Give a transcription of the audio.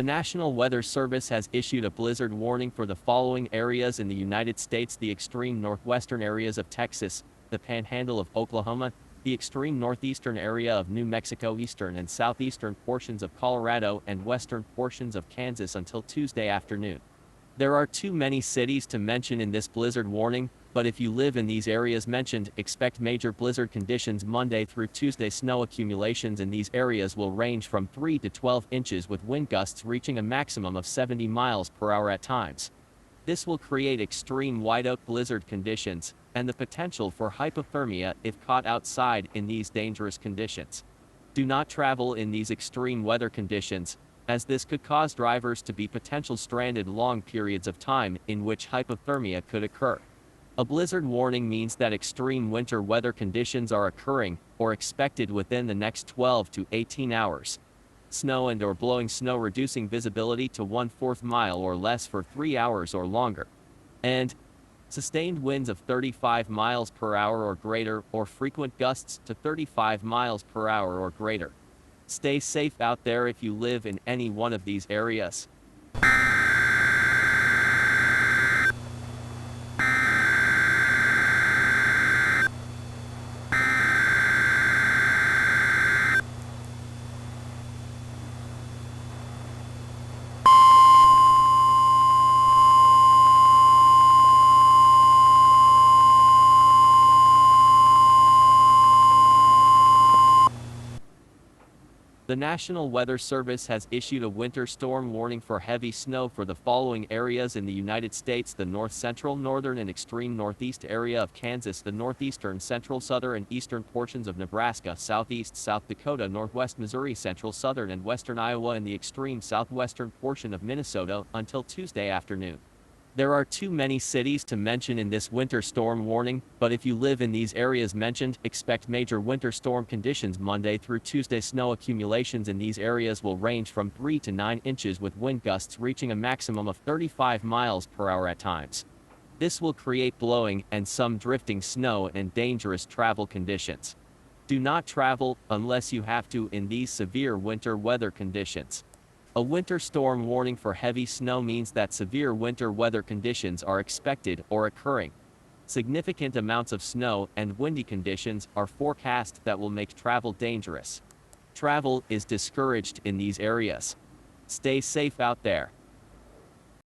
National Weather Service has issued a blizzard warning for the following areas in the United States: the extreme northwestern areas of Texas, the panhandle of Oklahoma, the extreme northeastern area of New Mexico, eastern and southeastern portions of Colorado, and western portions of Kansas until Tuesday afternoon. There are too many cities to mention in this blizzard warning, but if you live in these areas mentioned, expect major blizzard conditions Monday through Tuesday. Snow accumulations in these areas will range from 3 to 12 inches with wind gusts reaching a maximum of 70 miles per hour at times. This will create extreme whiteout blizzard conditions and the potential for hypothermia if caught outside in these dangerous conditions. Do not travel in these extreme weather conditions, as this could cause drivers to be potentially stranded long periods of time in which hypothermia could occur. A blizzard warning means that extreme winter weather conditions are occurring or expected within the next 12 to 18 hours. Snow and/or blowing snow reducing visibility to 1/4 mile or less for 3 hours or longer. And sustained winds of 35 miles per hour or greater, or frequent gusts to 35 miles per hour or greater. Stay safe out there if you live in any one of these areas. The National Weather Service has issued a winter storm warning for heavy snow for the following areas in the United States: the north central, northern, and extreme northeast area of Kansas, the northeastern, central, southern, and eastern portions of Nebraska, southeast, South Dakota, northwest Missouri, central, southern, and western Iowa, and the extreme southwestern portion of Minnesota until Tuesday afternoon. There are too many cities to mention in this winter storm warning, but if you live in these areas mentioned, expect major winter storm conditions Monday through Tuesday. Snow accumulations in these areas will range from 3 to 9 inches with wind gusts reaching a maximum of 35 miles per hour at times. This will create blowing and some drifting snow and dangerous travel conditions. Do not travel unless you have to in these severe winter weather conditions. A winter storm warning for heavy snow means that severe winter weather conditions are expected or occurring. Significant amounts of snow and windy conditions are forecast that will make travel dangerous. Travel is discouraged in these areas. Stay safe out there.